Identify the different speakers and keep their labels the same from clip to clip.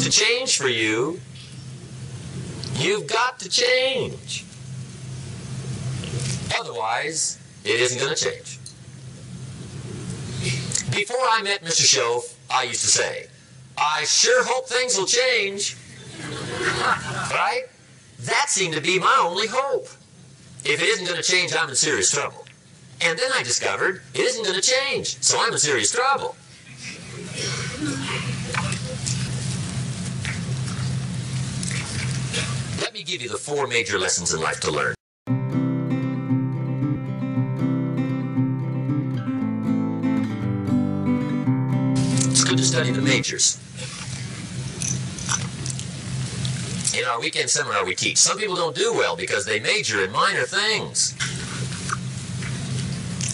Speaker 1: to change for you, you've got to change. Otherwise, it isn't going to change. Before I met Mr. Shoaf, I used to say, I sure hope things will change. Right? That seemed to be my only hope. If it isn't going to change, I'm in serious trouble. And then I discovered it isn't going to change, so I'm in serious trouble. Let me give you the 4 major lessons in life to learn. It's good to study the majors. In our weekend seminar we teach, some people don't do well because they major in minor things.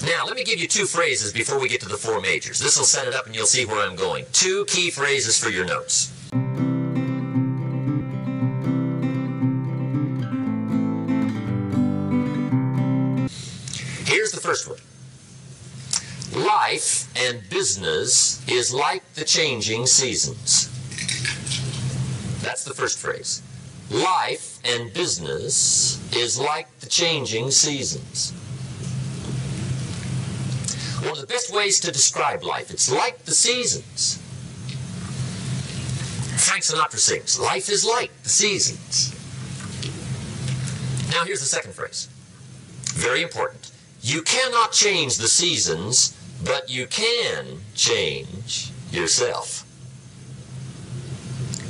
Speaker 1: Now, let me give you 2 phrases before we get to the 4 majors. This will set it up and you'll see where I'm going. 2 key phrases for your notes. Here's the first one. Life and business is like the changing seasons. That's the first phrase. Life and business is like the changing seasons. One of the best ways to describe life, it's like the seasons. Frank Sinatra sings, life is like the seasons. Now here's the second phrase. Very important. You cannot change the seasons, but you can change yourself.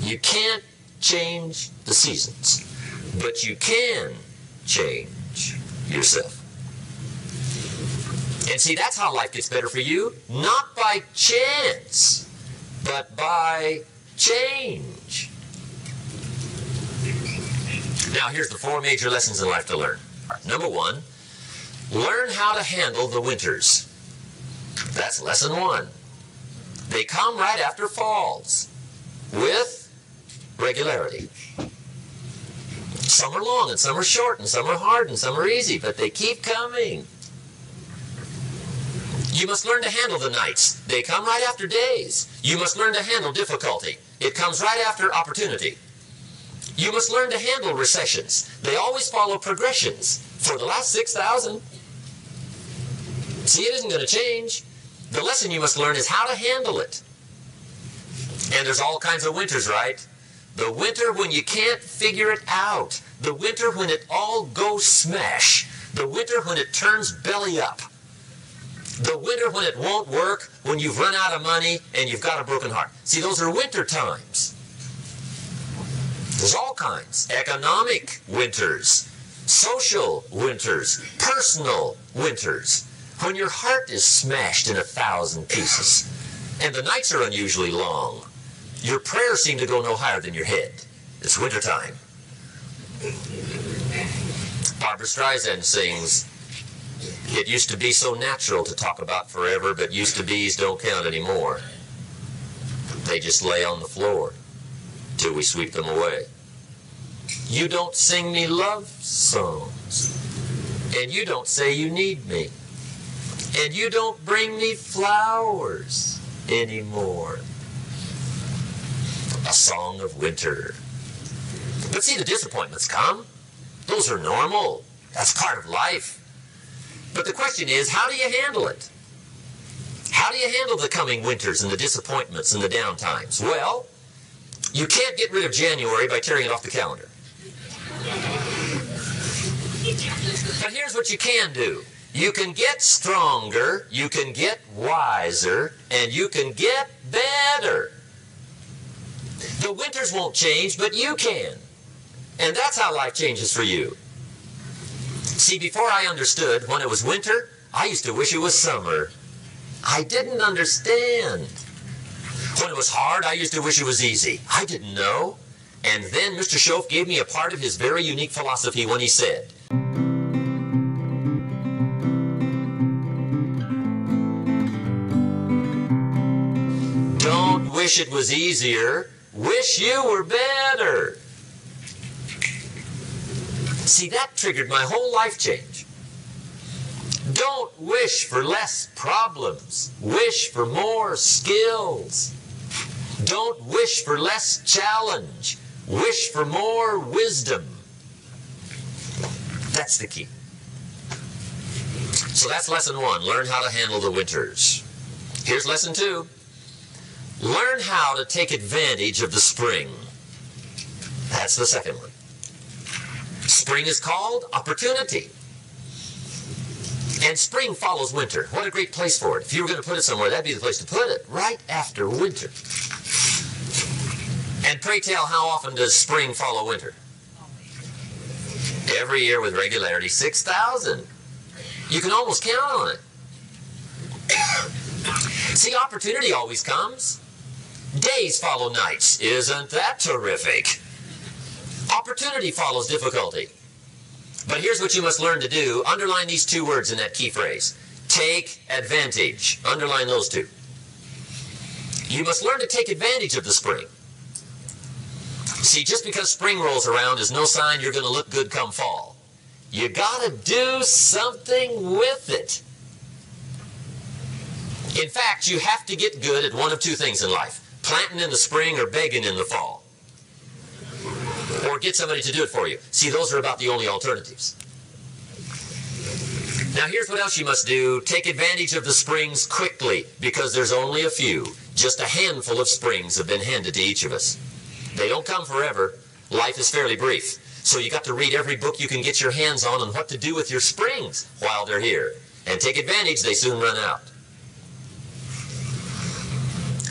Speaker 1: You can't change the seasons, but you can change yourself. And see, that's how life gets better for you. Not by chance, but by change. Now, here's the 4 major lessons in life to learn. Number 1, learn how to handle the winters. That's lesson 1. They come right after falls, with regularity. Some are long, and some are short, and some are hard, and some are easy, but they keep coming. You must learn to handle the nights. They come right after days. You must learn to handle difficulty. It comes right after opportunity. You must learn to handle recessions. They always follow progressions. For the last 6,000. See, it isn't going to change. The lesson you must learn is how to handle it. And there's all kinds of winters, right? The winter when you can't figure it out. The winter when it all goes smash. The winter when it turns belly up. The winter when it won't work, when you've run out of money and you've got a broken heart. See, those are winter times. There's all kinds. Economic winters, social winters, personal winters. When your heart is smashed in 1,000 pieces and the nights are unusually long, your prayers seem to go no higher than your head. It's wintertime. Barbra Streisand sings, it used to be so natural to talk about forever, but used to be's don't count anymore. They just lay on the floor till we sweep them away. You don't sing me love songs, and you don't say you need me, and you don't bring me flowers anymore. A song of winter. But see, the disappointments come. Those are normal. That's part of life. But the question is, how do you handle it? How do you handle the coming winters and the disappointments and the downtimes? Well, you can't get rid of January by tearing it off the calendar. But here's what you can do. You can get stronger, you can get wiser, and you can get better. The winters won't change, but you can. And that's how life changes for you. See, before I understood, when it was winter, I used to wish it was summer. I didn't understand. When it was hard, I used to wish it was easy. I didn't know. And then Mr. Shoaf gave me a part of his very unique philosophy when he said, don't wish it was easier, wish you were better. See, that triggered my whole life change. Don't wish for less problems. Wish for more skills. Don't wish for less challenge. Wish for more wisdom. That's the key. So that's lesson 1. Learn how to handle the winters. Here's lesson 2. Learn how to take advantage of the spring. That's the second one. Spring is called opportunity. And spring follows winter. What a great place for it. If you were going to put it somewhere, that'd be the place to put it, right after winter. And pray tell, how often does spring follow winter? Every year with regularity, 6,000. You can almost count on it. See, opportunity always comes. Days follow nights. Isn't that terrific? Opportunity follows difficulty. But here's what you must learn to do. Underline these 2 words in that key phrase. Take advantage. Underline those 2. You must learn to take advantage of the spring. See, just because spring rolls around is no sign you're going to look good come fall. You got to do something with it. In fact, you have to get good at one of 2 things in life. Planting in the spring or begging in the fall. Or get somebody to do it for you. See, those are about the only alternatives. Now here's what else you must do. Take advantage of the springs quickly, because there's only a few. Just a handful of springs have been handed to each of us. They don't come forever. Life is fairly brief. So you got to read every book you can get your hands on what to do with your springs while they're here. And take advantage, they soon run out.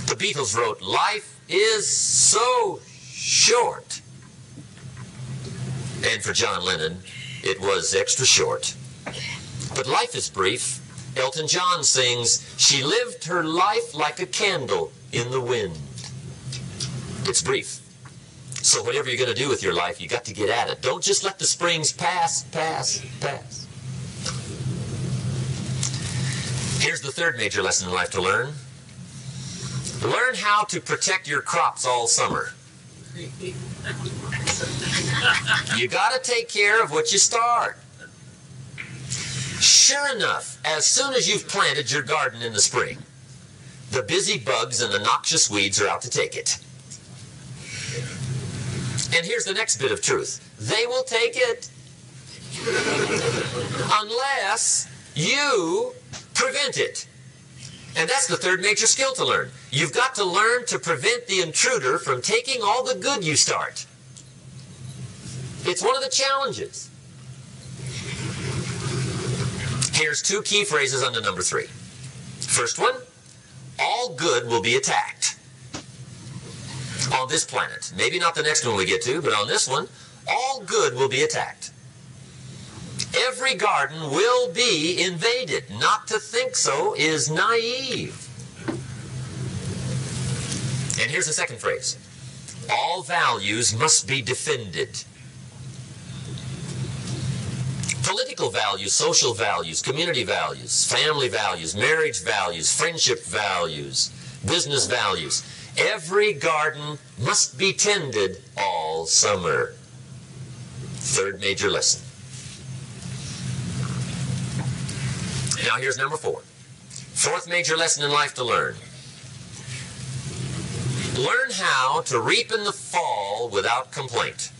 Speaker 1: The Beatles wrote, "Life is so short." And for John Lennon, it was extra short. But life is brief. Elton John sings, "She lived her life like a candle in the wind." It's brief. So whatever you're going to do with your life, you got to get at it. Don't just let the springs pass. Here's the 3rd major lesson in life to learn. Learn how to protect your crops all summer. You got to take care of what you start. Sure enough, as soon as you've planted your garden in the spring, the busy bugs and the noxious weeds are out to take it. And here's the next bit of truth. They will take it unless you prevent it. And that's the 3rd major skill to learn. You've got to learn to prevent the intruder from taking all the good you start. It's one of the challenges. Here's 2 key phrases under number 3. First one, all good will be attacked. On this planet. Maybe not the next one we get to, but on this one, all good will be attacked. Every garden will be invaded. Not to think so is naive. And here's the second phrase. All values must be defended. Political values, social values, community values, family values, marriage values, friendship values, business values. Every garden must be tended all summer. 3rd major lesson. Now here's number 4. 4th major lesson in life to learn. Learn how to reap in the fall without complaint.